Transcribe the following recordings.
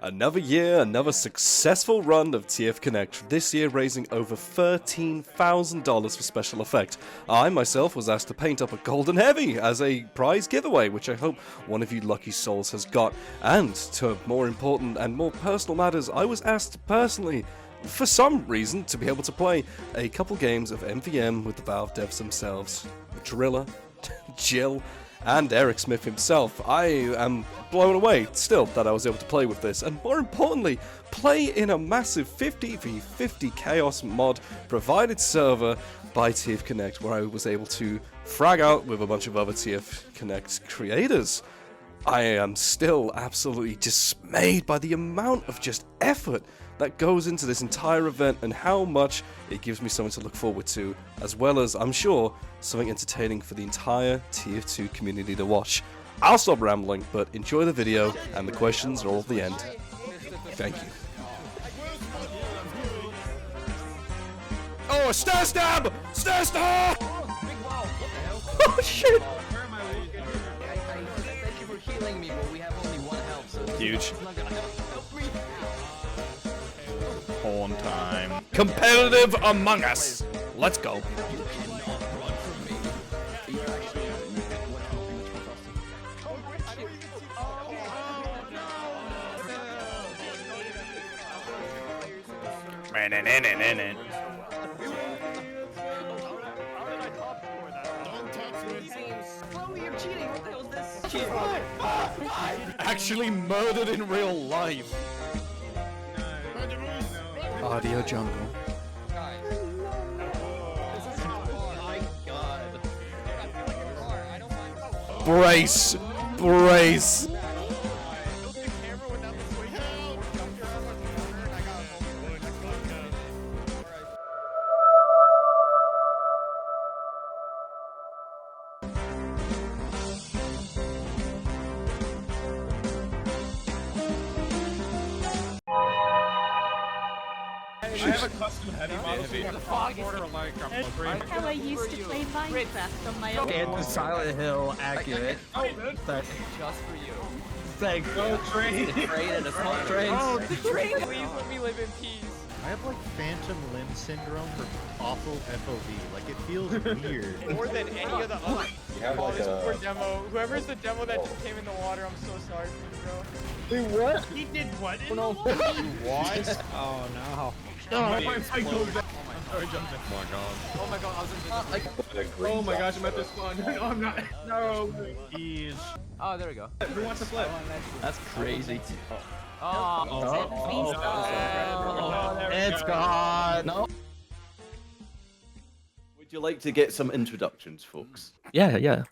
Another year, another successful run of TFConnect, this year raising over $13,000 for special effect. I myself was asked to paint up a golden heavy as a prize giveaway, which I hope one of you lucky souls has got. And to more important and more personal matters, I was asked personally, for some reason, to be able to play a couple games of MVM with the Valve devs themselves. Driller, Jill, and Eric Smith himself. I am blown away still that I was able to play with this, and more importantly, play in a massive 50v50 chaos mod provided server by TFConnect, where I was able to frag out with a bunch of other TFConnect creators. I am still absolutely dismayed by the amount of just effort that goes into this entire event and how much it gives me something to look forward to, as well as, I'm sure, something entertaining for the entire TF2 community to watch. I'll stop rambling, but enjoy the video, and the questions are all at the end. Thank you. Oh, a stair stab! Stair stab! Oh shit! Thank you for healing me, but we have only one health, so Huge. On time. Competitive Among Us! Let's go. Actually murdered in real life. Audio jungle. Brace! Brace! I have a custom heavy How I used to play Minecraft on my own. And the Silent Hill accurate. Just for you. Thanks. Go train. The train and a small train. Oh, the train! Please let me live in peace. I have like phantom limb syndrome for awful FOV. Like it feels weird. More than any of the other poor demo. Whoever's the demo that just came in the water, I'm so sorry for you, bro. Wait, what? He did what? No. What? Oh no. My fight goes back. I'm sorry, jumping. Oh my god. Oh my god, I was in Oh my gosh, I'm at this spawn. No, I'm not. No. Jeez. Oh, there we go. Who wants to flip? That's crazy. Oh, It's gone. No. Would you like to get some introductions, folks? Yeah.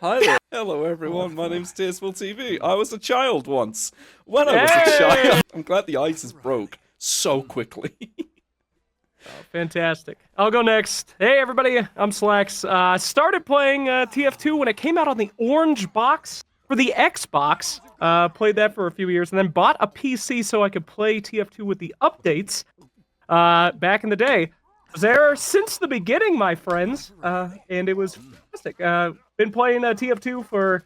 Hi there. Hello everyone, my name's Tyrsfall TV. I was a child once. When I was a child. I'm glad the ice is broke so quickly. Fantastic. I'll go next. Hey everybody, I'm Slacks. Started playing TF2 when it came out on the orange box for the Xbox. Played that for a few years and then bought a PC so I could play TF2 with the updates back in the day. I was there since the beginning, my friends, and it was fantastic. Been playing TF2 for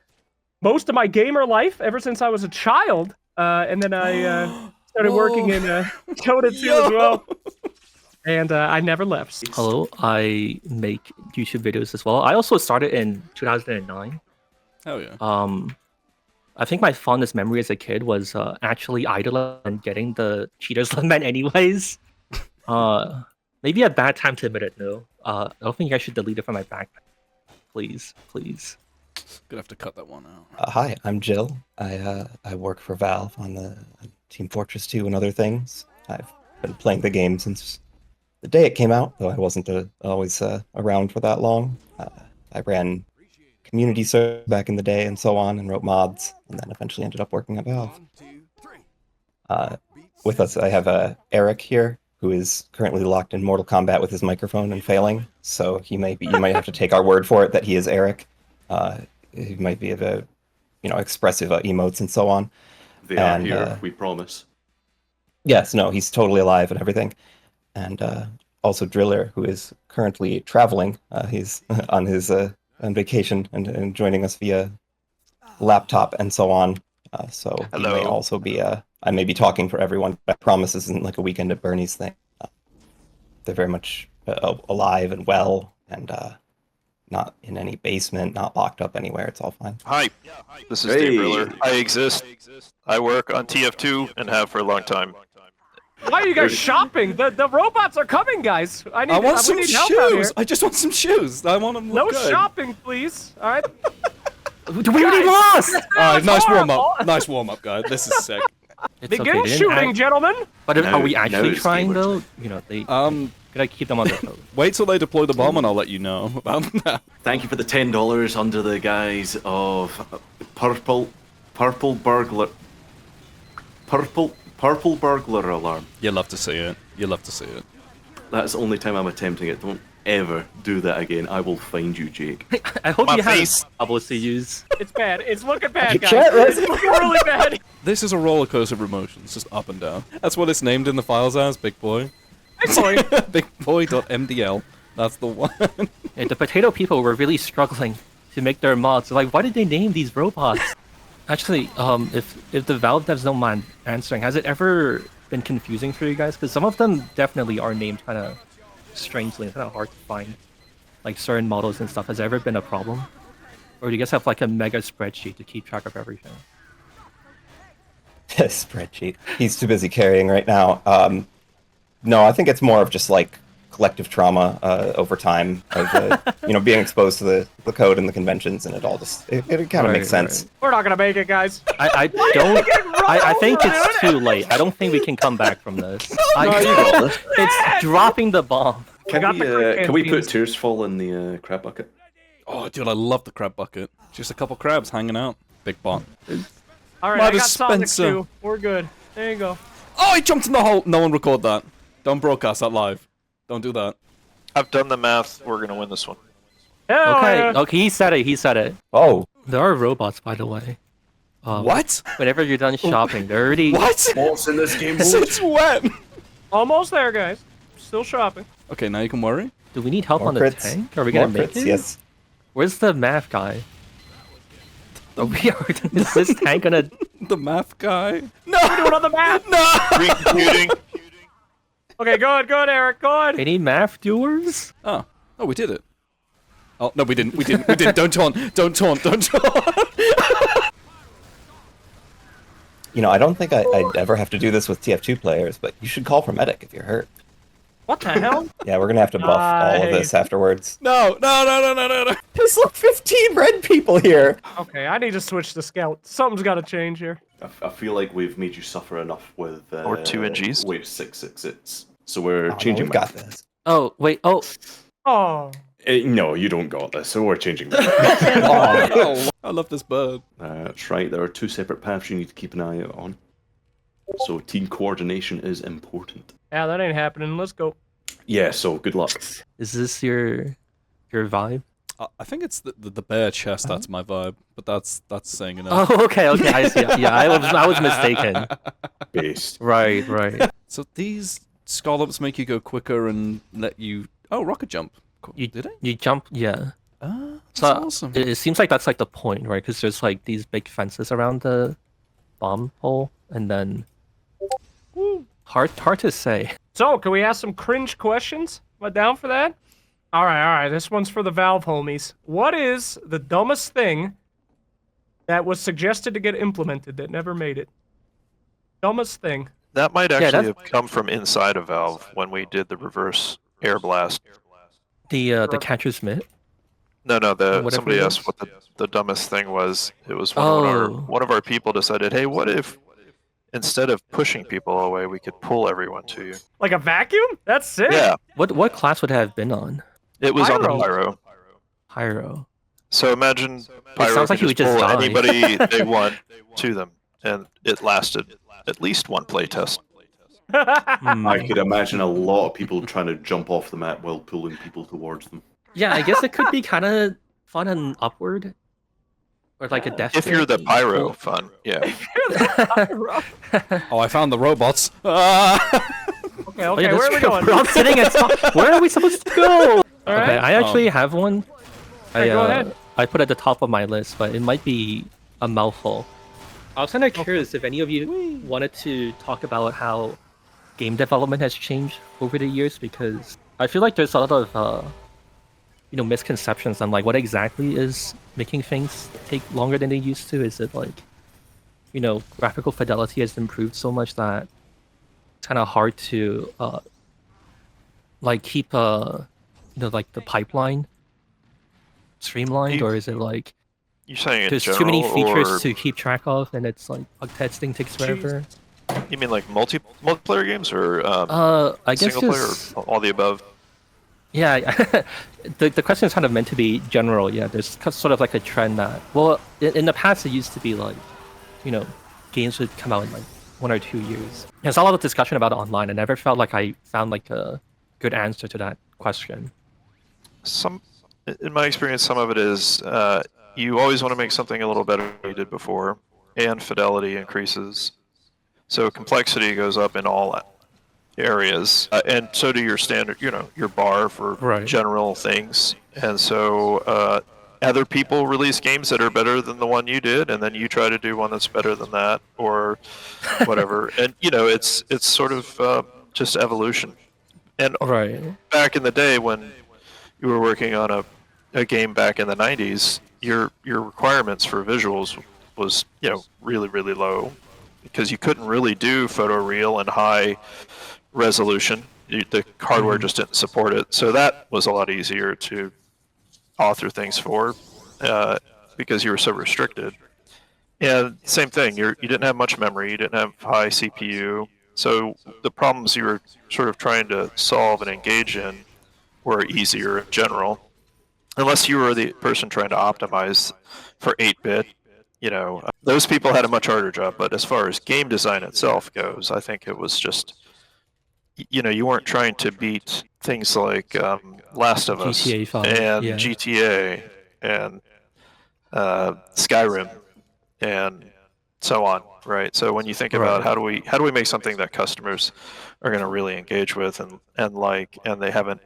most of my gamer life, ever since I was a child, and then I started working in Dota 2 as well. And I never left. Hello, I make YouTube videos as well. I also started in 2009. Hell yeah. I think my fondest memory as a kid was actually idling and getting the cheaters lament anyways. Maybe a bad time to admit it, no. I don't think I should delete it from my backpack. Please. Gonna have to cut that one out. Hi, I'm Jill. I work for Valve on the Team Fortress 2 and other things. I've been playing the game since the day it came out, though I wasn't always around for that long. I ran community servers back in the day and so on, and wrote mods, and then eventually ended up working at Valve. With us, I have Eric here, who is currently locked in Mortal Kombat with his microphone and failing. So you might have to take our word for it that he is Eric. He might be a expressive emotes and so on. They are here, we promise. Yes, no, he's totally alive and everything. And also Driller, who is currently traveling. He's on his on vacation and joining us via laptop and so on. So he may also be I may be talking for everyone, but I promise this isn't like a Weekend at Bernie's thing. They're very much alive and well, and not in any basement, not locked up anywhere. It's all fine. Hi, this is Dave Riller. I exist. I work on TF2 and have for a long time. Why are you guys shopping? The robots are coming, guys. I want some we need help out here. shoes. I just want some shoes. I want them. No shopping, please. All right. We already lost! Alright, nice warm up. Nice warm up, guys. This is sick. Begin shooting, gentlemen. But are we actually it's trying game though? You know, they gotta keep them on their toes. Wait till they deploy the bomb and I'll let you know about that. Thank you for the $10 under the guise of purple burglar alarm. You love to see it. You love to see it. That's the only time I'm attempting it. Don't ever do that again. I will find you, Jake. I hope My you have face. bubbles to use. It's bad. It's looking bad, guys. can't It's looking really bad. This is a roller coaster of emotions, just up and down. That's what it's named in the files as, Big Boy. Big boy. Bigboy.mdl. That's the one. Yeah, the potato people were really struggling to make their mods. Like, why did they name these robots? Actually, if the Valve devs don't mind answering, has it ever been confusing for you guys? Because some of them definitely are named kind of strangely, and kind of hard to find. Like certain models and stuff. Has there ever been a problem? Or do you guys have like a mega spreadsheet to keep track of everything? Spreadsheet. He's too busy carrying right now. No, I think it's more of just like collective trauma over time of being exposed to the code and the conventions, and it all just it kind of makes sense. Right. We're not gonna make it, guys. I think it's too late. I don't think we can come back from this. It's dropping the bomb. Can we put Tyrsfall in the crab bucket? Oh, dude, I love the crab bucket. Just a couple crabs hanging out. Big bomb. All right, Might I got have Sonic Spencer. 2. We're good. There you go. Oh, he jumped in the hole. No one record that. Don't broadcast that live. Don't do that. I've done the math. We're gonna win this one. Hell Okay, yeah. okay, he said it. He said it. Oh, There are robots, by the way. What? Whenever you're done shopping, they're already. What? What's in this game? It's wet. Almost there, guys. Still shopping. Okay, now you can worry. Do we need help more on the crits. tank? Are we gonna More make crits, it? Yes. Where's the math guy? Is this tank gonna? The math guy. No. We're doing another math. No. Recomputing. Okay, good, Eric, good. Any math doers? Oh, we did it. Oh no, we didn't. We didn't. Don't taunt. Don't taunt. Don't taunt. I don't think I'd ever have to do this with TF2 players, but you should call for medic if you're hurt. What the hell? Yeah, we're gonna have to buff all of this afterwards. No. There's like 15 red people here. Okay, I need to switch to scout. Something's got to change here. I feel like we've made you suffer enough with Or 2NGs. Wave 666. So we're Oh, changing. we got this. Oh wait. Oh. Oh. No, you don't got this. So we're changing. Oh, I love this bird. That's right. There are two separate paths you need to keep an eye out on. So team coordination is important. Yeah, that ain't happening. Let's go. Yeah. So good luck. Is this your vibe? I think it's the bear chest. That's my vibe, but that's saying enough. Oh, okay. I see. Yeah, I was mistaken. Based. Right. So these scallops make you go quicker and let you. Oh, rocket jump. Cool. You Did it? You jump. Yeah. That's So awesome. it seems like that's like the point, right? Because there's like these big fences around the bomb hole, and then hard to say. So, can we ask some cringe questions? Am I down for that? All right. This one's for the Valve homies. What is the dumbest thing that was suggested to get implemented that never made it? Dumbest thing. That might actually that's- have come from inside of Valve when we did the reverse Airblast. The catcher's mitt. No, Whatever somebody it asked is. what the dumbest thing was. It was Oh. one of our people decided, hey, what if instead of pushing people away, we could pull everyone to you? Like a vacuum? That's sick. Yeah, What class would it have been on? it was on the Pyro. Pyro. Pyro. So imagine Pyro sounds like could he would just pull die. anybody they want to them, and it lasted at least one playtest. I could imagine a lot of people trying to jump off the map while pulling people towards them. Yeah, I guess it could be kind of fun and upward, or like a death. If you're the spirit. Pyro, fun, yeah. Oh, I found the robots. Okay, Oh, yeah, where are we that's true. going? We're all sitting at top. Where are we supposed to go? All Okay, right. I actually have one. Hey, go ahead. I put at the top of my list, but it might be a mouthful. I was kind of curious if any of you wanted to talk about how game development has changed over the years, because I feel like there's a lot of misconceptions on like what exactly is making things take longer than they used to. Is it like, graphical fidelity has improved so much that it's kind of hard to like keep like the pipeline streamlined, or is it like You saying in there's general, too many features or to keep track of, and it's like bug testing takes forever? you mean like multiplayer games, or I guess single player, just or all the above? yeah. The question is kind of meant to be general. Yeah, there's sort of like a trend that, well, in the past it used to be like, games would come out in like 1 or 2 years. There's a lot of discussion about it online. I never felt like I found like a good answer to that question. In my experience, some of it is you always want to make something a little better than you did before, and fidelity increases. So complexity goes up in all areas, and so do your standard, your bar for general things. And so other people release games that are better than the one you did, and then you try to do one that's better than that, or whatever. And it's sort of just evolution. And back in the day when you were working on a game back in the 90s, your requirements for visuals was really, really low, because you couldn't really do photoreal and high resolution. The hardware just didn't support it. So that was a lot easier to author things for, because you were so restricted. And same thing, you didn't have much memory, you didn't have high CPU. So the problems you were sort of trying to solve and engage in were easier in general, unless you were the person trying to optimize for 8-bit. Those people had a much harder job. But as far as game design itself goes, I think it was just, you weren't trying to beat things like Last of Us GTA 5, and yeah. GTA and Skyrim and so on, right? So when you think about how do we make something that customers are going to really engage with and like, and they haven't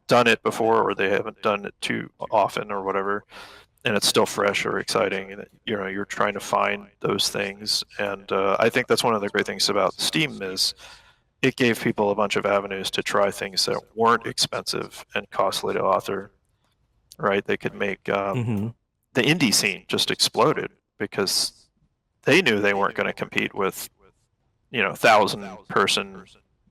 done it before, or they haven't done it too often, or whatever, and it's still fresh or exciting, and you're trying to find those things. And I think that's one of the great things about Steam is it gave people a bunch of avenues to try things that weren't expensive and costly to author, right? They could make the indie scene just exploded because they knew they weren't going to compete with 1,000-person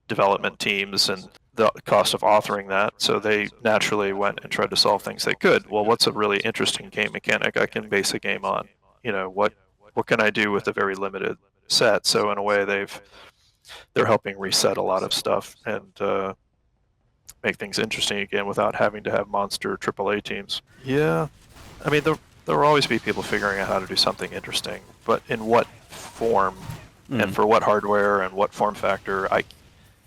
development teams and the cost of authoring that. So they naturally went and tried to solve things they could. Well, what's a really interesting game mechanic I can base a game on? What can I do with a very limited set? So in a way, they're helping reset a lot of stuff and make things interesting again without having to have monster AAA teams. Yeah, I mean, there will always be people figuring out how to do something interesting, but in what form and for what hardware and what form factor, I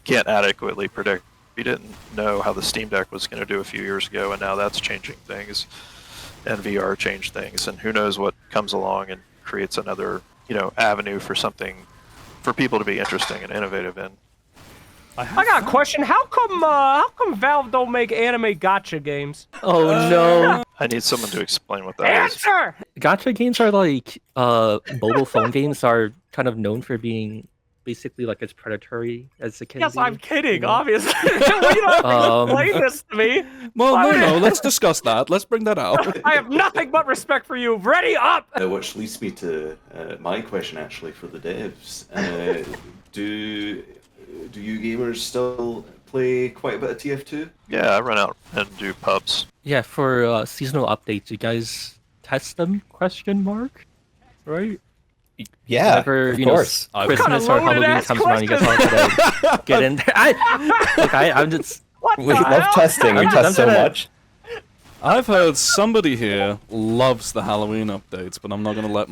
can't adequately predict. We didn't know how the Steam Deck was going to do a few years ago, and now that's changing things, and VR changed things, and who knows what comes along and creates another avenue for something for people to be interesting and innovative in. I got a question. How come Valve don't make anime gacha games? Oh no! I need someone to explain what that is. Answer! Gacha games are like mobile phone games are kind of known for being basically like as predatory as it can be. Yes, I'm kidding, obviously. You don't have to explain this to me. Well, no, let's discuss that. Let's bring that out. I have nothing but respect for you. Ready up! Which leads me to my question, actually, for the devs. Do you gamers still play quite a bit of TF2? Yeah, I run out and do pubs. Yeah, for seasonal updates, you guys test them? Right? Yeah, Whenever, of course. Christmas or Halloween comes around, you guys all gotta get in there. I'm just... We love testing. We test so much. I've heard somebody here loves the Halloween updates, but I'm not gonna let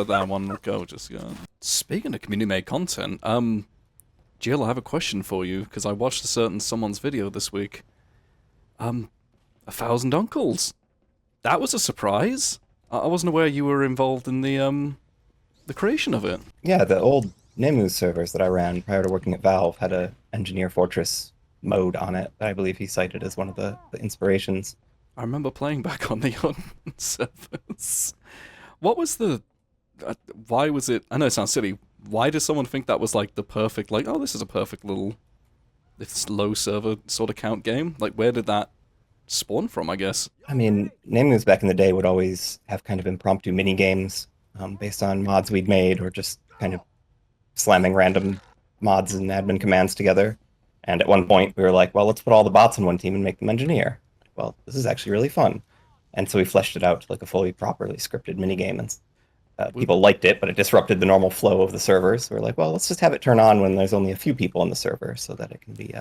that one go just yet. Speaking of community-made content, Jill, I have a question for you, because I watched someone's video this week. 1,000 Uncles. That was a surprise. I wasn't aware you were involved in the creation of it. Yeah, the old Nemu servers that I ran prior to working at Valve had a Engineer Fortress mode on it that I believe he cited as one of the inspirations. I remember playing back on the servers. What was the why was it? I know it sounds silly. Why does someone think that was like the perfect, like, oh, this is a perfect little, this low server sort of count game? Like, where did that spawn from? I guess. I mean, Namus back in the day would always have kind of impromptu mini games based on mods we'd made, or just kind of slamming random mods and admin commands together. And at one point, we were like, well, let's put all the bots in one team and make them engineer. Well, this is actually really fun. And so we fleshed it out to like a fully properly scripted minigame. And people liked it, but it disrupted the normal flow of the servers. So we're like, well, let's just have it turn on when there's only a few people on the server so that it can be,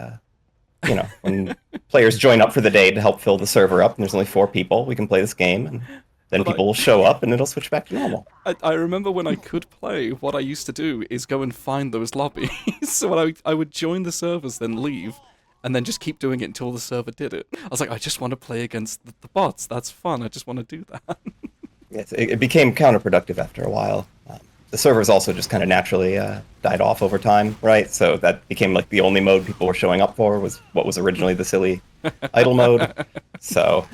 when players join up for the day to help fill the server up and there's only 4 people, we can play this game. And then people will show up and it'll switch back to normal. I remember when I could play, what I used to do is go and find those lobbies. So I would join the servers, then leave, and then just keep doing it until the server did it. I was like, I just want to play against the bots. That's fun. I just want to do that. Yes, it became counterproductive after a while. The servers also just kind of naturally died off over time, right? So that became like the only mode people were showing up for was what was originally the silly idle mode. So...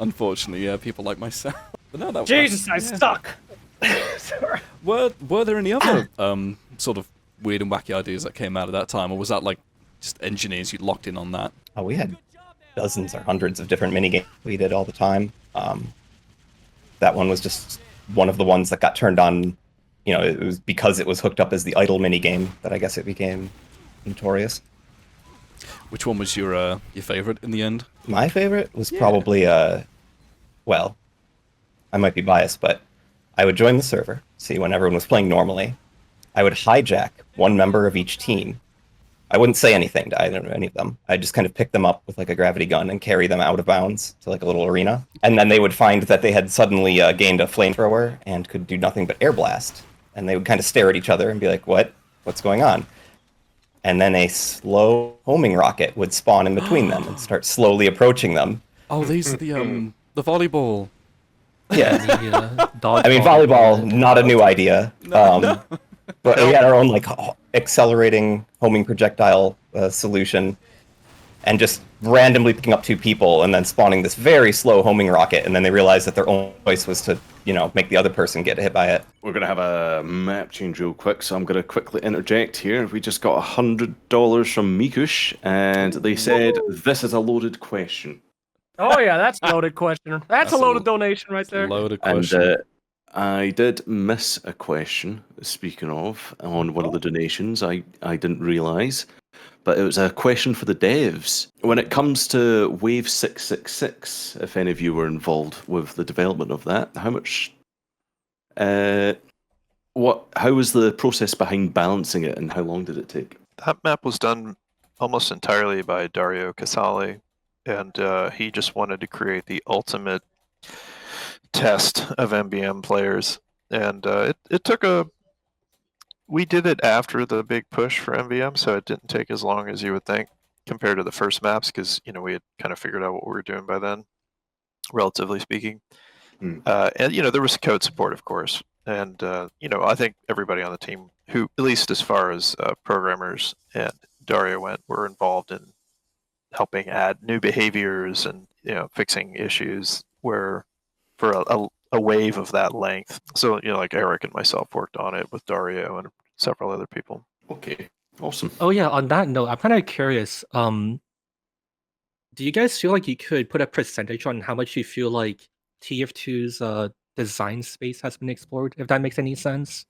Unfortunately, yeah, people like myself. But no, that Jesus, I suck. Sorry. Were there any other sort of weird and wacky ideas that came out of that time, or was that like just engineers you locked in on that? Oh, we had dozens or hundreds of different minigames we did all the time. That one was just one of the ones that got turned on. It was because it was hooked up as the idle minigame that I guess it became notorious. Which one was your favorite in the end? My favorite was probably, well, I might be biased, but I would join the server, see when everyone was playing normally. I would hijack one member of each team. I wouldn't say anything to either of any of them. I'd just kind of pick them up with like a gravity gun and carry them out of bounds to like a little arena. And then they would find that they had suddenly gained a flamethrower and could do nothing but airblast. And they would kind of stare at each other and be like, what's going on? And then a slow homing rocket would spawn in between them and start slowly approaching them. Oh, these are the volleyball. Yeah. I mean, volleyball, not a new idea. But we had our own like accelerating homing projectile solution, and just randomly picking up 2 people and then spawning this very slow homing rocket, and then they realized that their only choice was to, make the other person get hit by it. We're going to have a map change real quick, so I'm going to quickly interject here. We just got $100 from Mikush, and they said, this is a loaded question. Oh yeah, that's a loaded question. That's a loaded donation right there. Loaded question. And I did miss a question, speaking of, on one of the donations. I didn't realise. But it was a question for the devs. When it comes to Wave 666, if any of you were involved with the development of that, how much... how was the process behind balancing it, and how long did it take? That map was done almost entirely by Dario Casale, and he just wanted to create the ultimate test of MBM players. And it took we did it after the big push for MVM, so it didn't take as long as you would think compared to the first maps, because we had kind of figured out what we were doing by then, relatively speaking. And there was code support, of course, and I think everybody on the team, who at least as far as programmers and Dario went, were involved in helping add new behaviors and fixing issues where for a wave of that length. So, like Eric and myself worked on it with Dario and several other people. Okay, awesome. Oh yeah, on that note, I'm kind of curious. Do you guys feel like you could put a percentage on how much you feel like TF2's design space has been explored, if that makes any sense?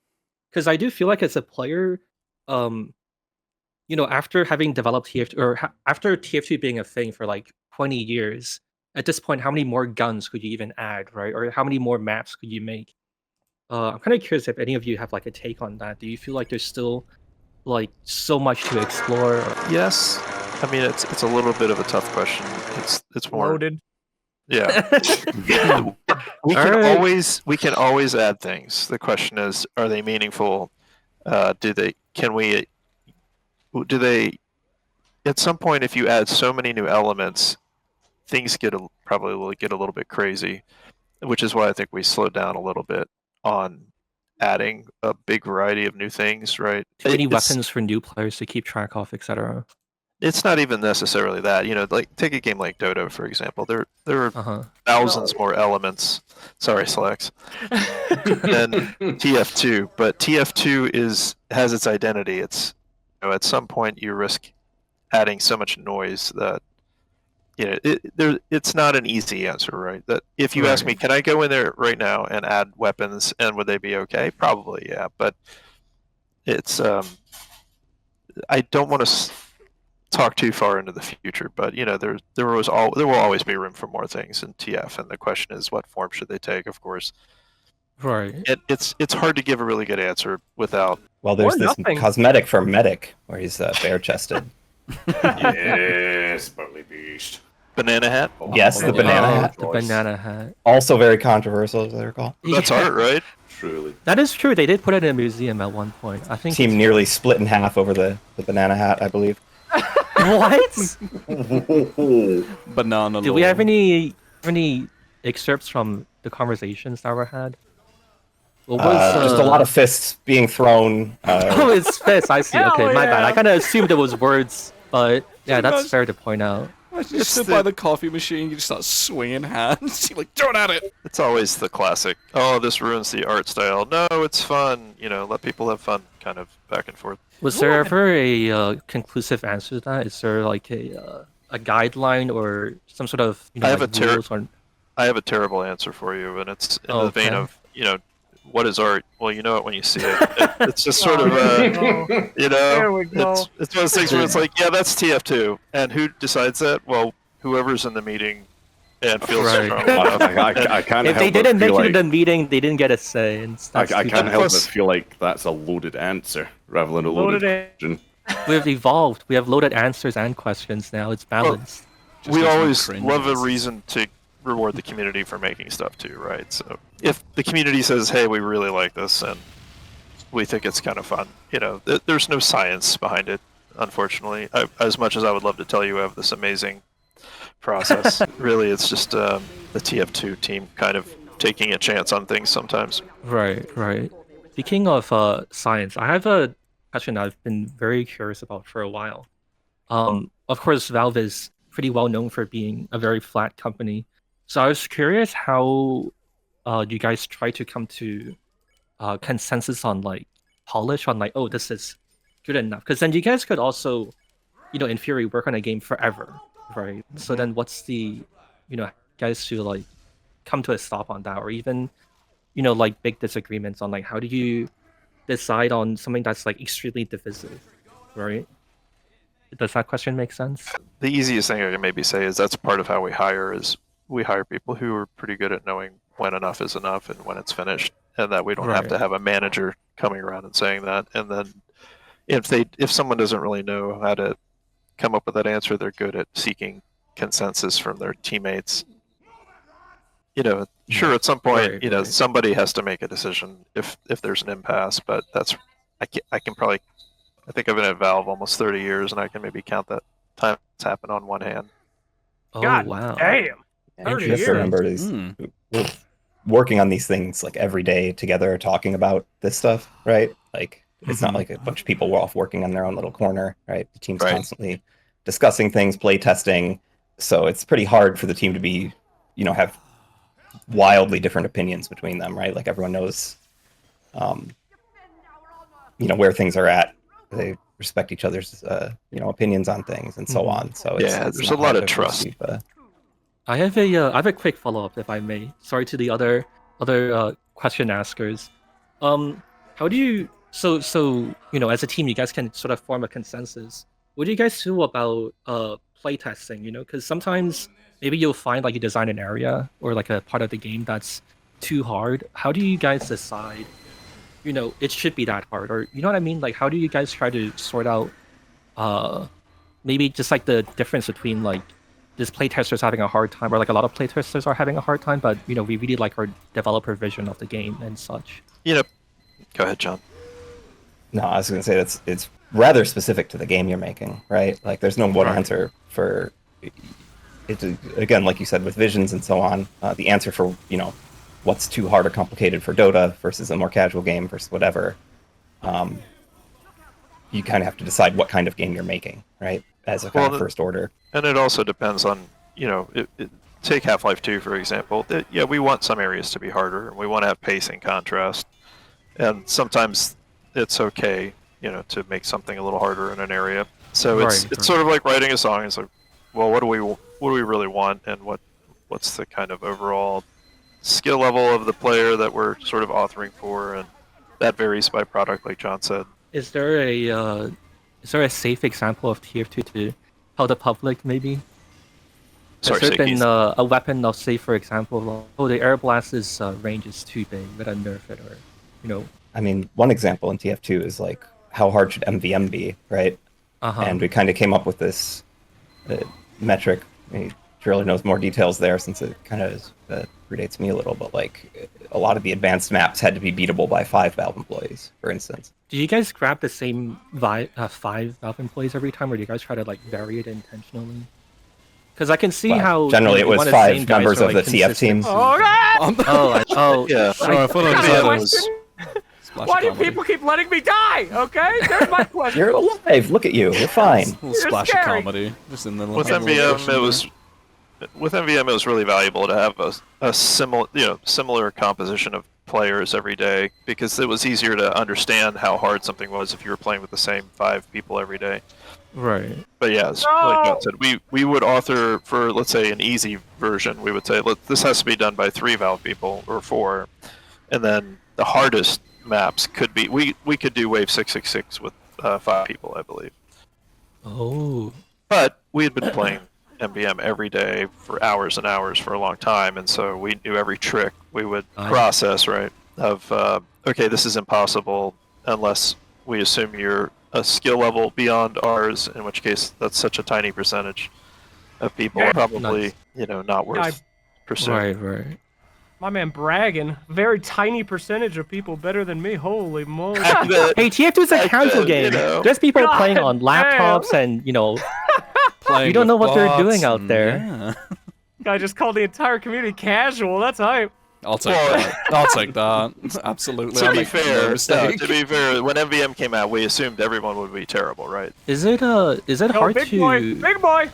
Because I do feel like as a player, after having developed TF2, or after TF2 being a thing for like 20 years, at this point, how many more guns could you even add, right? Or how many more maps could you make? I'm kind of curious if any of you have like a take on that. Do you feel like there's still like so much to explore? Yes. I mean, it's a little bit of a tough question. It's more loaded. Yeah. we can always add things. The question is, are they meaningful? Do they at some point, if you add so many new elements, things probably will get a little bit crazy, which is why I think we slowed down a little bit on adding a big variety of new things, right? Too many weapons for new players to keep track of, etc. it's not even necessarily that. Like take a game like Dota for example. There are thousands more elements. Sorry, Slacks. Than TF2, but TF2 has its identity. It's at some point you risk adding so much noise that it's not an easy answer, right? That if you ask me, can I go in there right now and add weapons, and would they be okay? Probably, yeah. But it's I don't want to talk too far into the future, but there will always be room for more things in TF, and the question is, what form should they take? Of course, Right. It's hard to give a really good answer without. Well, there's this cosmetic for Medic where he's bare chested. Yes, Burly Beast. Banana hat? Yes, the banana hat. The banana hat. Also very controversial, as I recall. That's art, right? Truly. That is true. They did put it in a museum at one point. I think Team nearly split in half over the banana hat, I believe. What? Banana. Do we have any excerpts from the conversations that were had? What was, just a lot of fists being thrown. Oh, it's fists. I see. Okay, my bad. I kind of assumed it was words, but yeah, that's fair to point out. I just stood by the coffee machine, you just start swinging hands. You're like, throw it at it! It's always the classic, oh, this ruins the art style. No, it's fun. Let people have fun, kind of back and forth. Was there ever a conclusive answer to that? Is there like a guideline or some sort of rules or... I have a terrible answer for you, and it's in the vein of, what is art? Well, you know it when you see it. It's just sort of, There we go. it's one of those things where it's like, yeah, that's TF2. And who decides that? Well, whoever's in the meeting and feels strong enough. I can't if help they didn't but feel mention like... it in the meeting, they didn't get a say. And I can't help but feel like that's a loaded answer rather than a loaded question. We've evolved. We have loaded answers and questions now. It's balanced. Well, we always love a reason to reward the community for making stuff too, right? So if the community says, hey, we really like this and we think it's kind of fun, there's no science behind it, unfortunately. As much as I would love to tell you I have this amazing process, really it's just the TF2 team kind of taking a chance on things sometimes. Right. Speaking of science, I have a question I've been very curious about for a while. Of course, Valve is pretty well known for being a very flat company. So I was curious how you guys try to come to consensus on polish on oh, this is good enough. Because then you guys could also, in theory, work on a game forever, right? Mm-hmm. So then what's the, guys to come to a stop on that, or even, big disagreements on how do you decide on something that's extremely divisive, right? Does that question make sense? The easiest thing I can maybe say is that's part of how we hire people who are pretty good at knowing when enough is enough and when it's finished, and that we don't have to have a manager coming around and saying that. And then if someone doesn't really know how to come up with that answer, they're good at seeking consensus from their teammates. Sure, at some point, somebody has to make a decision if there's an impasse, but I think I've been at Valve almost 30 years, and I can maybe count that time it's happened on one hand. Oh, God, wow. Damn. You have to remember we're working on these things every day together, talking about this stuff, right? It's not like a bunch of people were off working on their own little corner, right? The team's constantly discussing things, play testing. So it's pretty hard for the team to be, have wildly different opinions between them, right? Everyone knows, where things are at. They respect each other's, opinions on things and so on. So it's there's a lot of trust. I have a quick follow-up, if I may. Sorry to the other question askers. How do you so as a team, you guys can sort of form a consensus. What do you guys do about playtesting? Because sometimes maybe you'll find you design an area or a part of the game that's too hard. How do you guys decide? It should be that hard, or what I mean? How do you guys try to sort out maybe just the difference between this playtester's having a hard time, or a lot of playtesters are having a hard time, but we really like our developer vision of the game and such. Go ahead, John. No, I was going to say it's rather specific to the game you're making, right? There's no one answer for it. Again, like you said, with visions and so on, the answer for what's too hard or complicated for Dota versus a more casual game versus whatever. You kind of have to decide what kind of game you're making, right? as a kind of first order. And it also depends on, take Half-Life 2 for example. Yeah, we want some areas to be harder, and we want to have pacing contrast, and sometimes it's okay, to make something a little harder in an area. So it's sort of like writing a song. It's like, well, what do we really want, and what's the kind of overall skill level of the player that we're sort of authoring for, and that varies by product, like John said. Is there a safe example of TF2 to tell the public, maybe? Sorry, Has there been a weapon of, say, for example, the Airblast's range is too big, we gotta nerf it, or, I mean, one example in TF2 is like, how hard should MVM be, right? And we kind of came up with this metric. I mean, Shirley knows more details there since it kind of predates me a little, but like a lot of the advanced maps had to be beatable by 5 Valve employees, for instance. Do you guys grab the same 5 Valve employees every time, or do you guys try to like vary it intentionally? Because I can see how generally it was 5 members of the TF team. Oh god! Yeah. Sorry, I thought I was Why do people keep letting me die? Okay, there's my question. You're alive. Look at you. You're fine. a little splash of comedy. Just in the With MVM, it was really valuable to have a similar composition of players every day, because it was easier to understand how hard something was if you were playing with the same 5 people every day. Right. But yeah, like John said, we would author for, let's say, an easy version. We would say, this has to be done by 3 Valve people or 4, and then the hardest maps could be we could do Wave 666 with 5 people, I believe. Oh. But we had been playing MVM every day for hours and hours for a long time, and so we knew every trick we would process, right? Of okay, this is impossible unless we assume you're a skill level beyond ours, in which case that's such a tiny percentage of people, probably not worth pursuing. Right. My man bragging. Very tiny percentage of people better than me. Holy moly. Hey, TF2's a casual game. There's people playing on laptops and, Playing we don't know what they're bots doing out and- there. yeah. Guy just called the entire community casual. That's hype. I'll take that. I'll take that. Absolutely. To I be make no fair, mistake. when MVM came out, we assumed everyone would be terrible, right? Is it hard Big to... boy. Big boy.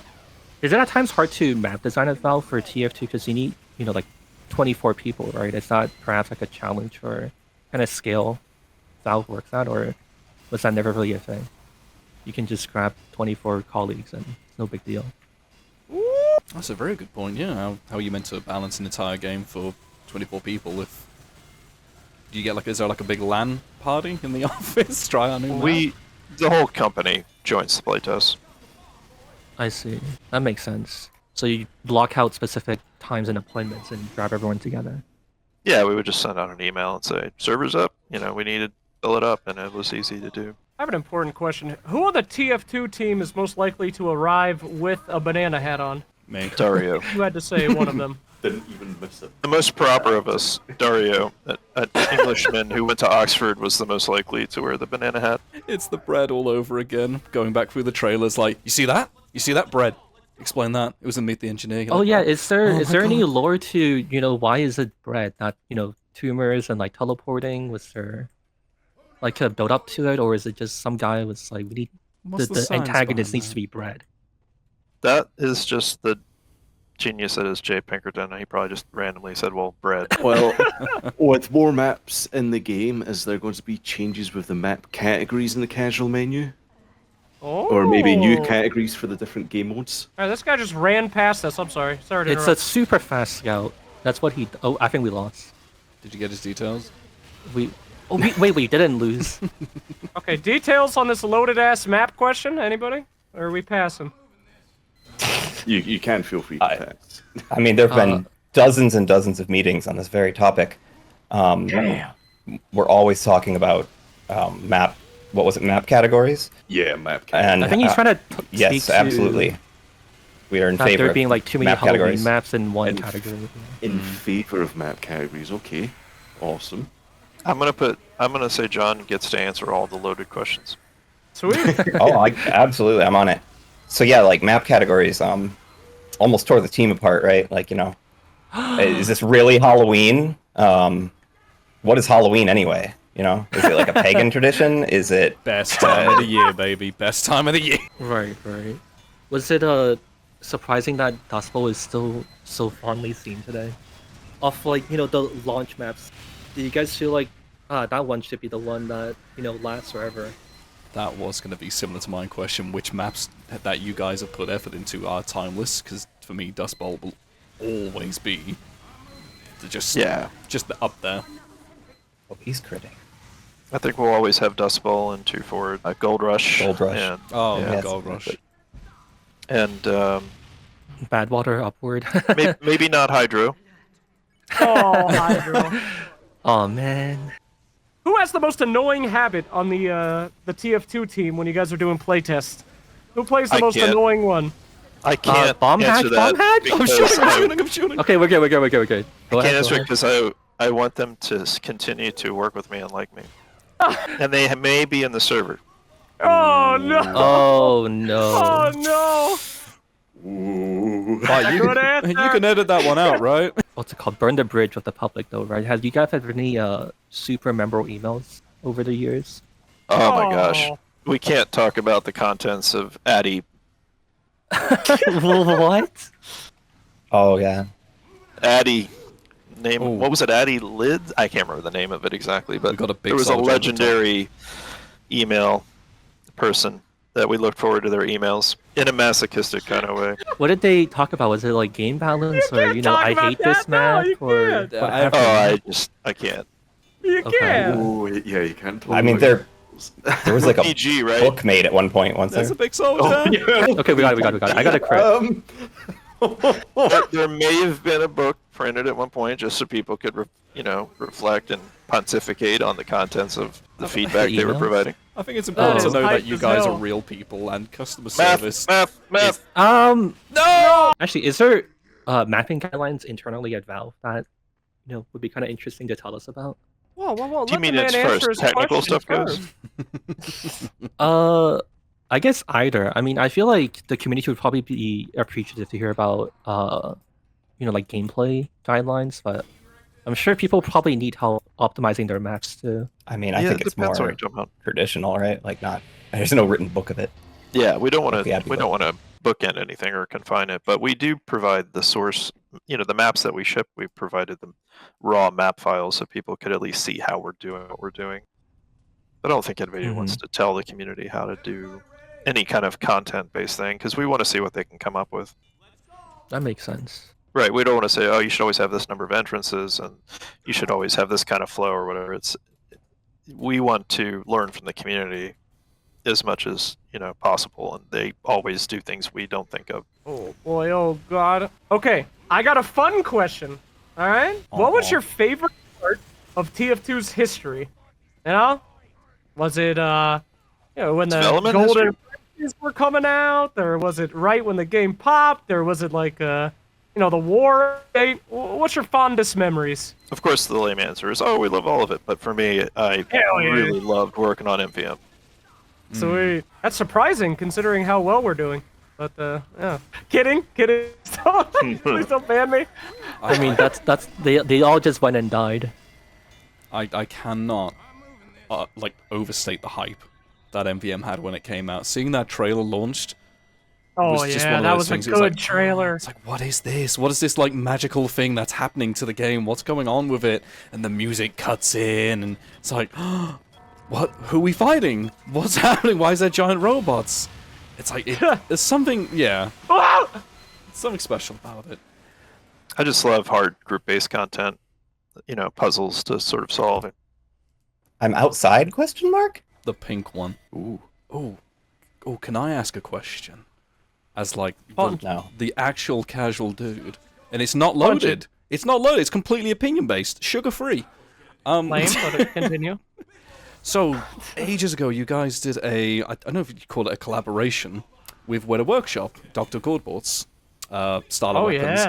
Is it at times hard to map design at Valve for TF2 because you need, like 24 people, right? It's not perhaps like a challenge or kind of scale Valve works at, or was that never really a thing? You can just grab 24 colleagues and it's no big deal. That's a very good point, yeah. How are you meant to balance an entire game for 24 people if... Do you get is there like a big LAN party in the office? Try on The whole company joins the playtest. I see. That makes sense. So you block out specific times and appointments and grab everyone together. Yeah, we would just send out an email and say, server's up, we need to fill it up, and it was easy to do. I have an important question. Who on the TF2 team is most likely to arrive with a banana hat on? Me. Dario. You had to say one of them. Didn't even miss it. The most proper of us, Dario, an Englishman who went to Oxford, was the most likely to wear the banana hat. It's the bread all over again. Going back through the trailers, like, you see that? You see that bread? Explain that. It was in Meet the Engineer. Oh yeah, is there any lore to, why is it bread, not, tumors and like teleporting? Was there like a build up to it, or is it just some guy was like, we need the antagonist needs to be bread? That is just the genius that is Jay Pinkerton. He probably just randomly said, well, bread. Well, with more maps in the game, is there going to be changes with the map categories in the casual menu? Oh. Or maybe new categories for the different game modes? Alright, this guy just ran past us. I'm sorry. Sorry to It's interrupt. a super fast scout. That's what he... Oh, I think we lost. Did you get his details? We didn't lose. Okay, details on this loaded-ass map question? Anybody? Or are we passing? You can feel free to text. I mean, there have been dozens and dozens of meetings on this very topic. We're always talking about map. What was it? Map categories? Yeah, map categories. And I think he's trying to yes, speak absolutely. We are in favor there being of like too many map Halloween categories. maps in one category. In favor of map categories, okay. Awesome. I'm gonna say John gets to answer all the loaded questions. Sweet. Absolutely, I'm on it. So yeah, like map categories, almost tore the team apart, right? Like, is this really Halloween? What is Halloween anyway? Is it like a pagan tradition? Is it Best time of the year, baby. Best time of the year. Right. Was it surprising that Dust Bowl is still so fondly seen today? Of like, you know, the launch maps, do you guys feel like that one should be the one that, you know, lasts forever? That was going to be similar to my question. Which maps that you guys have put effort into are timeless? Because for me, Dust Bowl will always be just up there. Oh, he's critting. I think we'll always have Dust Bowl and 2 forward, Gold Rush. Gold Rush. And, yeah, Gold Rush. And Badwater upward. maybe not Hydro. Oh, Hydro. Oh man. Who has the most annoying habit on the TF2 team when you guys are doing playtests? Who plays the most annoying one? I can't bomb answer hatch, that. bomb hatch? I'm shooting. Okay, we're good. I can't answer it because I want them to continue to work with me and like me. And they may be in the server. Oh no! Oh no! Oh no! Right, you can edit that one out, right? What's it called? Burn the bridge with the public, though, right? Have you guys had any super memorable emails over the years? Oh my gosh. We can't talk about the contents of Addy. What? Oh yeah. Addy. What was it? Addy Lids? I can't remember the name of it exactly, but there was a legendary email person that we looked forward to their emails in a masochistic kind of way. What did they talk about? Was it like game balance, or you know, I hate this map, or whatever? I can't. You can't. Ooh, yeah, you can't. I mean, there was like a PG, right? book made at one point. Once There's a big soldier. Okay, we got it. I got a crit. There may have been a book printed at one point just so people could, reflect and pontificate on the contents of the feedback they were providing. I think it's important to know that you guys are real people and customer service. Math. No! Actually, is there mapping guidelines internally at Valve that would be kind of interesting to tell us about? Whoa! Do you mean as far as technical stuff goes? I guess either. I mean, I feel like the community would probably be appreciative to hear about, like gameplay guidelines, but I'm sure people probably need help optimizing their maps too. I mean, I think it's more traditional, right? Like, there's no written book of it. Yeah, we don't want to bookend anything or confine it, but we do provide the source. The maps that we ship, we provided them raw map files so people could at least see how we're doing what we're doing. I don't think anybody wants to tell the community how to do any kind of content-based thing because we want to see what they can come up with. That makes sense. Right, we don't want to say, oh, you should always have this number of entrances and you should always have this kind of flow or whatever. We want to learn from the community as much as possible, and they always do things we don't think of. Oh boy! Oh god! Okay, I got a fun question. All right, what was your favorite part of TF2's history? Was it when the golden riches were coming out, or was it right when the game popped, or was it like the war? What's your fondest memories? Of course, the lame answer is, we love all of it. But for me, I really loved working on MVM. Sweet. That's surprising considering how well we're doing. But yeah, kidding. Please don't ban me. I mean, that's they all just went and died. I cannot overstate the hype that MVM had when it came out. Seeing that trailer launched. Oh yeah, that was a good trailer. It's like, what is this? What is this like magical thing that's happening to the game? What's going on with it? And the music cuts in, and it's like, what? Who are we fighting? What's happening? Why is there giant robots? It's like there's something, something special about it. I just love hard group-based content, puzzles to sort of solve it. I'm outside? ? The pink one. Ooh. Can I ask a question? As like the actual casual dude, and it's not loaded. It's not loaded. It's completely opinion-based, sugar-free. Lame, but continue. So, ages ago, you guys did I don't know if you'd call it a collaboration with Weather Workshop, Dr. Goldbort's Starlight Weapons.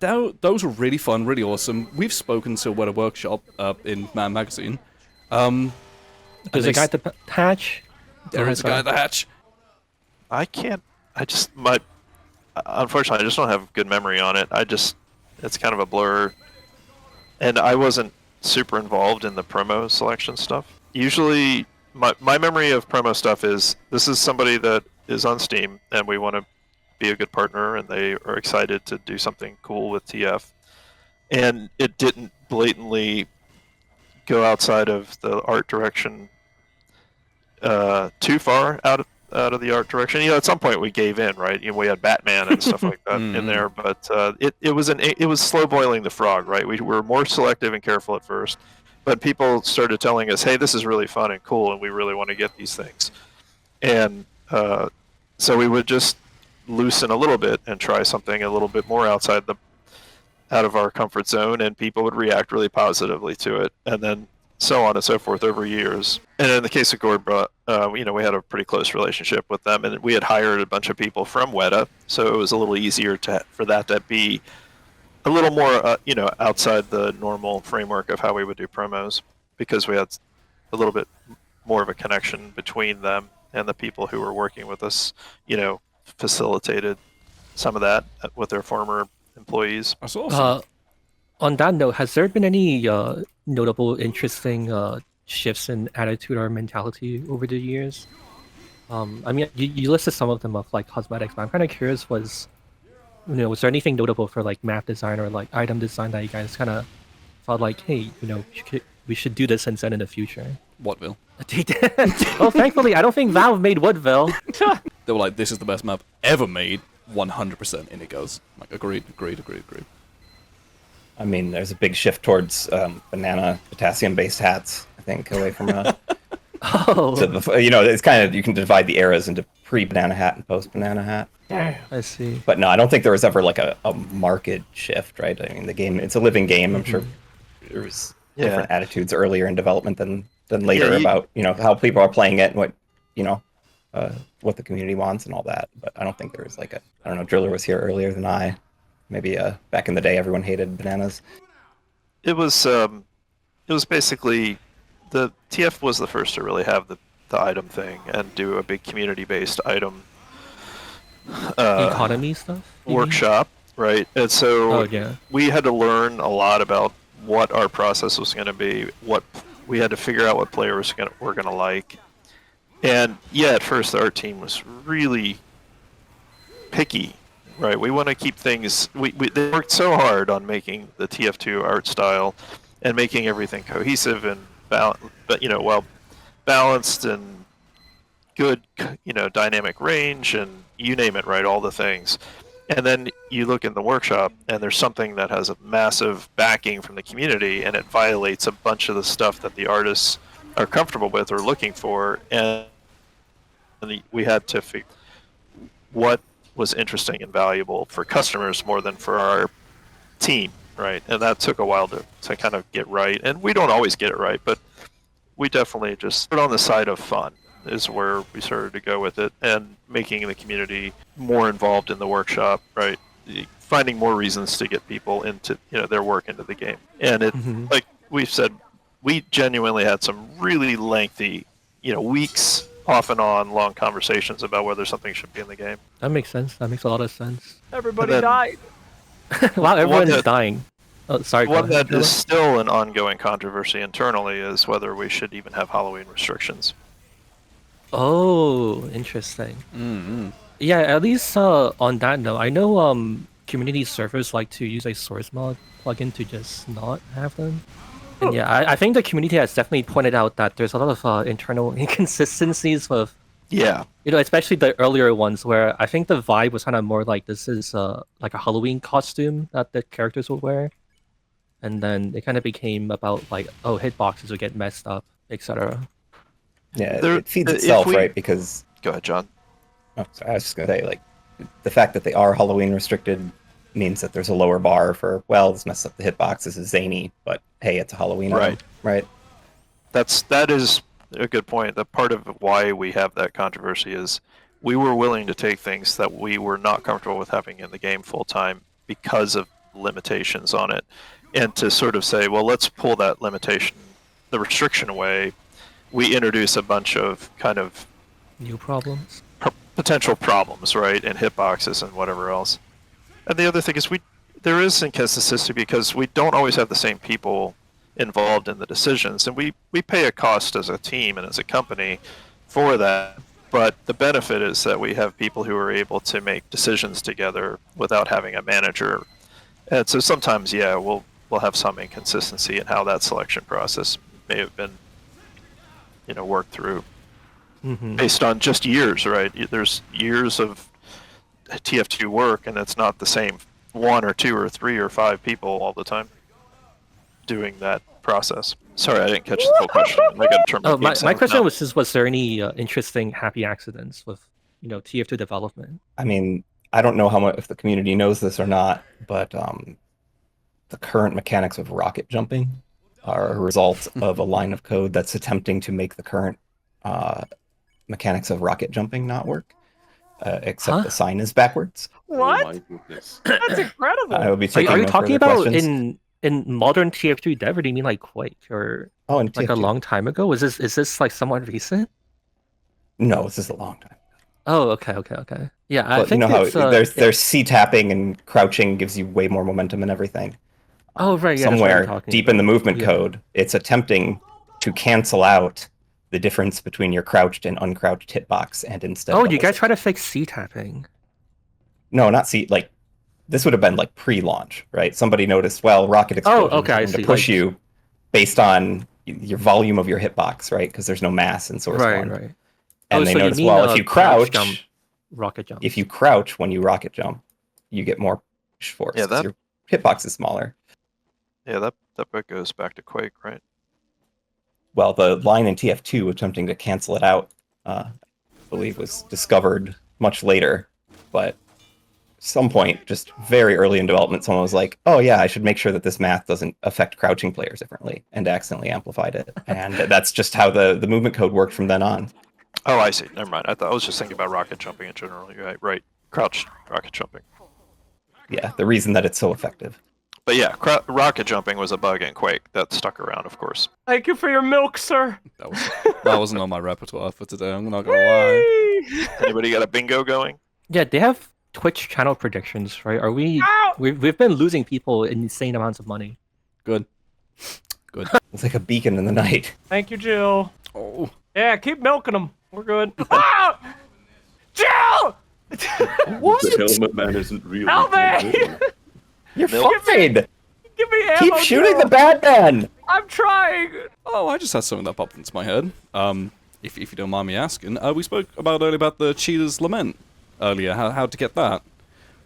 Yeah. Those were really fun, really awesome. We've spoken to Weather Workshop in Man Magazine. There's a guy at the hatch. There is a guy at the hatch. Unfortunately, I just don't have good memory on it. It's kind of a blur. And I wasn't super involved in the promo selection stuff. Usually, my memory of promo stuff is, this is somebody that is on Steam, and we want to be a good partner, and they are excited to do something cool with TF. And it didn't blatantly go outside of the art direction too far out of the art direction. At some point we gave in, right? We had Batman and stuff like that in there, but it was slow boiling the frog, right? We were more selective and careful at first, but people started telling us, hey, this is really fun and cool, and we really want to get these things. And so we would just loosen a little bit and try something a little bit more out of our comfort zone, and people would react really positively to it, and then so on and so forth over years. And in the case of Gorbra, we had a pretty close relationship with them, and we had hired a bunch of people from Weta, so it was a little easier for that to be a little more, outside the normal framework of how we would do promos, because we had a little bit more of a connection between them and the people who were working with us, facilitated some of that with their former employees. That's awesome. On that note, has there been any notable, interesting shifts in attitude or mentality over the years? I mean, you listed some of them of like cosmetics, but I'm kind of curious, was there anything notable for like map design or like item design that you guys kind of thought like, hey, we should do this instead in the future? Woodville. Well, thankfully, I don't think Valve made Woodville. They were like, this is the best map ever made, 100%, and it goes. Like, agreed. I mean, there's a big shift towards banana potassium-based hats, I think, away from it's kind of, you can divide the eras into pre-banana hat and post-banana hat. I see. But no, I don't think there was ever like a marked shift, right? I mean, the game, it's a living game. I'm sure there was different attitudes earlier in development than later about, how people are playing it and what the community wants and all that. But I don't think there was like I don't know, Driller was here earlier than I. Maybe back in the day, everyone hated bananas. It was basically, the TF was the first to really have the item thing and do a big community-based item economy stuff workshop, right? And so we had to learn a lot about what our process was going to be. What we had to figure out what players were going to like. And at first our team was really picky. Right, we want to keep things. They worked so hard on making the TF2 art style and making everything cohesive and balanced and good, dynamic range and you name it, right? All the things. And then you look in the workshop and there's something that has a massive backing from the community and it violates a bunch of the stuff that the artists are comfortable with or looking for, and we had to figure what was interesting and valuable for customers more than for our team, right? And that took a while to kind of get right. And we don't always get it right, but we definitely just put on the side of fun is where we started to go with it, and making the community more involved in the workshop, right? Finding more reasons to get people into their work into the game. And it, like we've said, we genuinely had some really lengthy, weeks off and on long conversations about whether something should be in the game. That makes sense. That makes a lot of sense. Everybody died. Wow, everyone's dying. Oh, sorry. One that is still an ongoing controversy internally is whether we should even have Halloween restrictions. Oh, interesting. Yeah, at least on that note, I know community servers like to use a source mod plugin to just not have them. And yeah, I think the community has definitely pointed out that there's a lot of internal inconsistencies with, especially the earlier ones where I think the vibe was kind of more like this is like a Halloween costume that the characters would wear. And then it kind of became about like, oh, hitboxes would get messed up, etc. Yeah, it feeds itself, right? Because... Go ahead, John. Oh, sorry, I was just going to say, like, the fact that they are Halloween restricted means that there's a lower bar for, well, this messed up the hitbox, this is zany, but hey, it's a Halloween item, right? That is a good point. The part of why we have that controversy is we were willing to take things that we were not comfortable with having in the game full time because of limitations on it, and to sort of say, well, let's pull that limitation, the restriction away. We introduce a bunch of kind of new problems, potential problems, right, and hitboxes and whatever else. And the other thing is there is inconsistency because we don't always have the same people involved in the decisions, and we pay a cost as a team and as a company for that. But the benefit is that we have people who are able to make decisions together without having a manager. And so sometimes, yeah, we'll have some inconsistency in how that selection process may have been, worked through based on just years, right? There's years of TF2 work, and it's not the same 1 or 2 or 3 or 5 people all the time doing that process. Sorry, I didn't catch the full question. I got to turn my game my question now. was just, was there any interesting happy accidents with TF2 development? I mean, I don't know how much if the community knows this or not, but the current mechanics of rocket jumping are a result of a line of code that's attempting to make the current mechanics of rocket jumping not work, except the sign is backwards. What? Oh my goodness. That's incredible. I will be taking Are you no talking further about questions. in modern TF2 dev, or do you mean like Quake, or in like a TF2. long time ago? Is this like somewhat recent? No, this is a long time. Oh, okay. Yeah, I But you think know how it's, there's C tapping and crouching gives you way more momentum and everything. Oh, right, yeah, that's what Somewhere you're talking deep in the about. movement Yeah. code, it's attempting to cancel out the difference between your crouched and uncrouched hitbox, and instead. Oh, you guys try to fix C tapping? No, not C. Like this would have been like pre-launch, right? Somebody noticed, well, rocket explosions okay, I are going see, to push like- you based on your volume of your hitbox, right? Because there's no mass in source one. Right. And Oh, they so you noticed, mean, well, if you crouch crouch, jump, rocket jump. if you crouch when you rocket jump, you get more push force. Yeah, 'cause your hitbox is smaller. Yeah, that bit goes back to Quake, right? Well, the line in TF2 attempting to cancel it out, I believe, was discovered much later. But some point, just very early in development, someone was like, oh yeah, I should make sure that this math doesn't affect crouching players differently, and accidentally amplified it. And that's just how the movement code worked from then on. Oh, I see. Never mind. I was just thinking about rocket jumping in general. You're right. Crouched rocket jumping. Yeah, the reason that it's so effective. But yeah, rocket jumping was a bug in Quake that stuck around, of course. Thank you for your milk, sir. That wasn't on my repertoire for today, I'm not gonna lie. Anybody got a bingo going? Yeah, they have Twitch channel predictions, right? We've been losing people insane amounts of money. Good. It's like a beacon in the night. Thank you, Jill. Oh. Yeah, keep milking them. We're good. Ah! Jill! What? The helmet man isn't real. Help me! You're fine! Give me ammo, Keep shooting Jill. the bad man! I'm trying. Oh, I just had something that popped into my head. If you don't mind me asking, we spoke earlier about the Cheetah's Lament earlier, how to get that.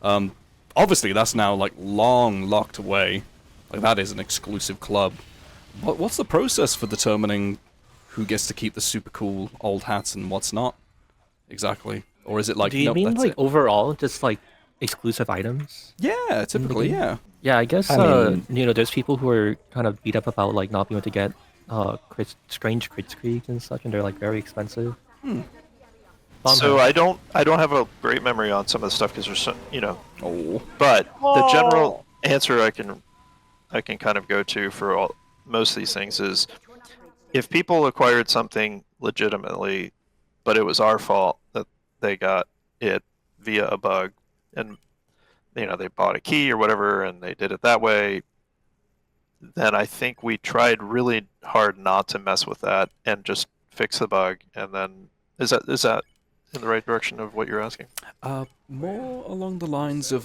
Obviously that's now like long locked away. Like that is an exclusive club. What's the process for determining who gets to keep the super cool old hats and what's not? Exactly. Or is it like, Do you nope, mean that's like it? overall, just like exclusive items? Yeah, typically, yeah. Yeah, I guess I mean- there's people who are kind of beat up about like not being able to get strange Kritzkrieg and such, and they're like very expensive. So I don't have a great memory on some of the stuff because there's some, Oh. But the general answer I can kind of go to for most of these things is if people acquired something legitimately, but it was our fault that they got it via a bug, and they bought a key or whatever and they did it that way, then I think we tried really hard not to mess with that and just fix the bug. And then is that in the right direction of what you're asking? More along the lines of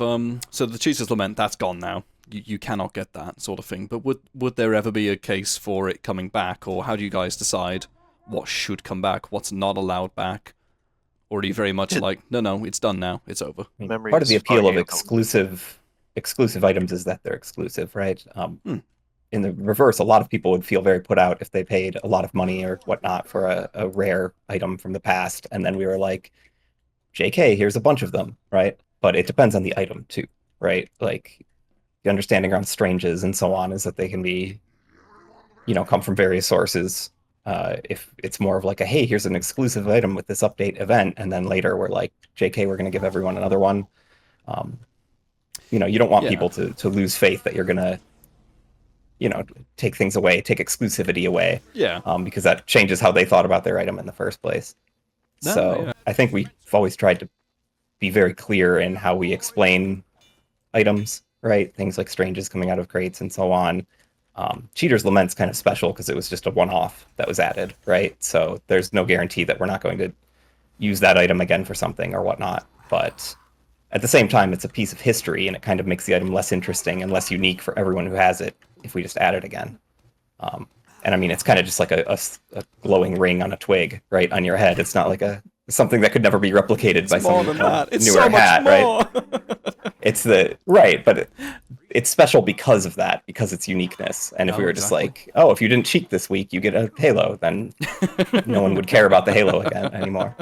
so the Cheetah's Lament, that's gone now. You cannot get that sort of thing. But would there ever be a case for it coming back, or how do you guys decide what should come back, what's not allowed back? Or are you very much like, no, it's done now, it's over? Part of the appeal of exclusive items is that they're exclusive, right? In the reverse, a lot of people would feel very put out if they paid a lot of money or whatnot for a rare item from the past, and then we were like, JK, here's a bunch of them, right? But it depends on the item too, right? Like, the understanding around stranges and so on is that they can be, come from various sources. If it's more of like a, hey, here's an exclusive item with this update event, and then later we're like, JK, we're going to give everyone another one. You don't want people to lose faith that you're going to, take things away, take exclusivity away. Yeah. Because that changes how they thought about their item in the first place. I think we've always tried to be very clear in how we explain items, right? Things like stranges coming out of crates and so on. Cheater's Lament's kind of special because it was just a one-off that was added, right? So there's no guarantee that we're not going to, use that item again for something or whatnot. But at the same time, it's a piece of history, and it kind of makes the item less interesting and less unique for everyone who has it if we just add it again. And I mean, it's kind of just like a glowing ring on a twig, right, on your head. It's not like something that could never be replicated by some newer hat, right? It's but it's special because of that, because it's uniqueness. And if we were just like, oh, if you didn't cheek this week, you get a Halo, then no one would care about the Halo again anymore.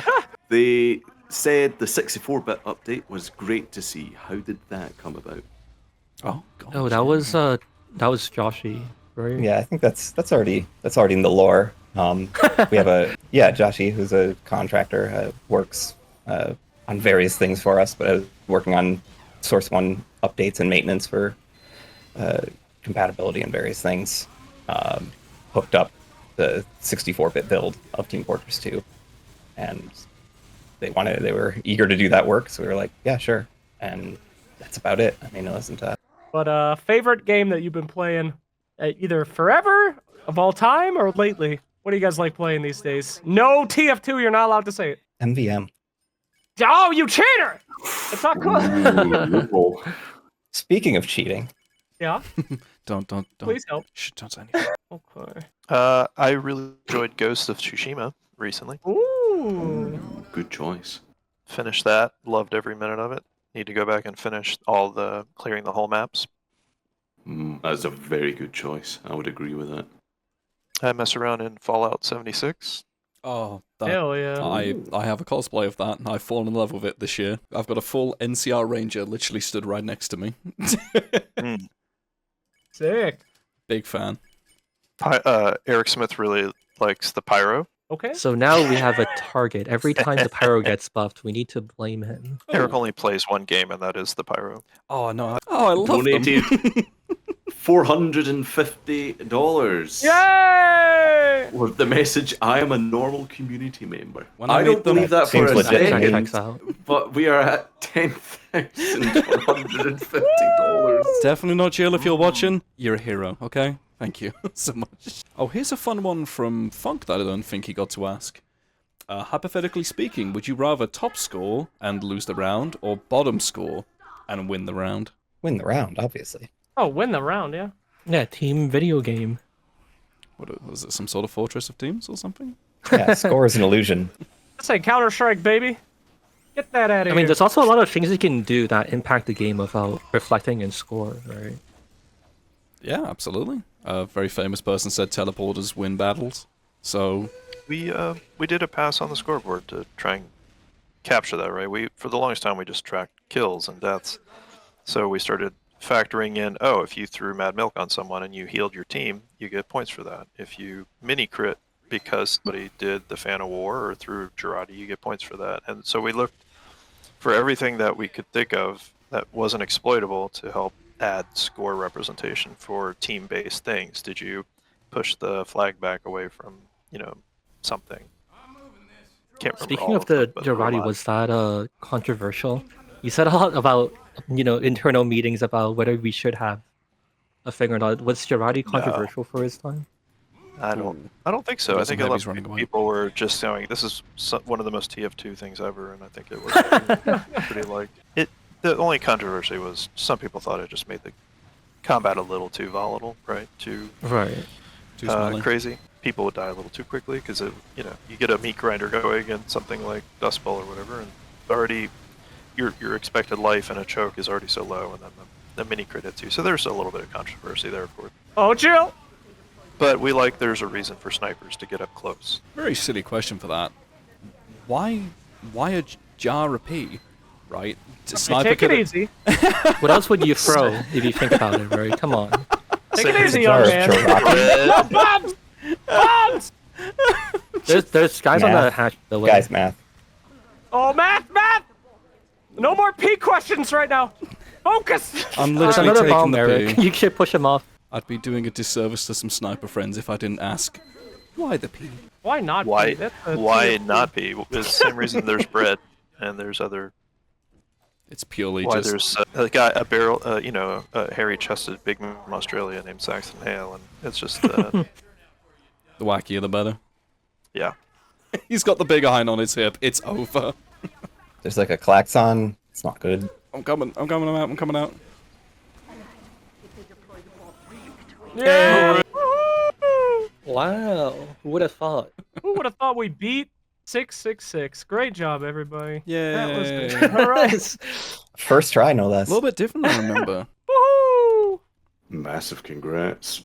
They said the 64-bit update was great to see. How did that come about? Oh, that was Joshy, right? Yeah, I think that's already in the lore. We have Joshy, who's a contractor, works on various things for us, but working on Source 1 updates and maintenance for compatibility and various things. Hooked up the 64-bit build of Team Fortress 2, and they were eager to do that work, so we were like, yeah, sure. And that's about it. I mean, it wasn't But favorite game that you've been playing, either forever, of all time, or lately? What do you guys like playing these days? No TF2, you're not allowed to say it. MVM. Oh, you cheater! It's not cool. Speaking of cheating. Yeah? Don't. Please help. Shh, don't say anything. Okay. I really enjoyed Ghost of Tsushima recently. Ooh. Good choice. Finished that. Loved every minute of it. Need to go back and finish clearing the whole maps. That's a very good choice. I would agree with that. I mess around in Fallout 76. Oh, hell yeah. I have a cosplay of that, and I've fallen in love with it this year. I've got a full NCR Ranger literally stood right next to me. Sick. Big fan. Eric Smith really likes the pyro. Okay. So now we have a target. Every time the pyro gets buffed, we need to blame him. Eric only plays one game, and that is the pyro. Oh, no. I love Donated them. $450. Yay! With the message, I am a normal community member. When I don't believe that for a legit. second, but we are at $10,450. Definitely not Jill if you're watching. You're a hero, okay? Thank you so much. Oh, here's a fun one from Funk that I don't think he got to ask. Hypothetically speaking, would you rather top score and lose the round, or bottom score and win the round? Win the round, obviously. Oh, win the round, yeah. Yeah, team video game. What was it, some sort of Fortress of Teams or something? Yeah, score is an illusion. I say Counter-Strike, baby. Get that out of here. I mean, there's also a lot of things you can do that impact the game without reflecting in score, right? Yeah, absolutely. A very famous person said teleporters win battles. So We did a pass on the scoreboard to try and capture that, right? For the longest time we just tracked kills and deaths. So we started factoring in, if you threw Mad Milk on someone and you healed your team, you get points for that. If you mini crit because somebody did the Fan of War or threw Jarate, you get points for that. And so we looked for everything that we could think of that wasn't exploitable to help add score representation for team-based things. Did you push the flag back away from, something? Can't remember. Speaking of the Jarate, was that controversial? You said a lot about, internal meetings about whether we should have a thing or not. Was Jarate controversial for his time? I don't think so. I think a lot of people were just saying this is one of the most TF2 things ever, and I think it was pretty liked. The only controversy was some people thought it just made the combat a little too volatile, right? Too crazy. People would die a little too quickly because you get a meat grinder going against something like Dust Bowl or whatever, and already your expected life in a choke is already so low, and then the mini crit hits you. So there's a little bit of controversy there, of course. Oh, Jill! But there's a reason for snipers to get up close. Very silly question for that. Why a Jarate, right? Take it easy. What else would you throw if you think about it, right? Come on. Take it easy, young man. Bombs! Bombs! There's guys on the hatch. The way. Guys, math. Oh, math! No more P questions right now. Focus! I'm There's literally another taking bomb, the Eric. P. You should push him off. I'd be doing a disservice to some sniper friends if I didn't ask. Why the P? Why not Why? P? That's a Why TF2. not P? It's the same reason there's bread, and there's other. It's purely Why just... there's a guy, a barrel, a hairy-chested big man from Australia named Saxon Hale, and it's just The wackier the better. yeah. He's got the big iron on his hip. It's over. There's like a klaxon. It's not good. I'm coming out. I'm coming out. Yeah! Wow, who would have thought? Who would have thought we beat 666? Great job, everybody. Yeah. That was good. All right. First try, no less. A little bit different than I remember. Woohoo! Massive congrats.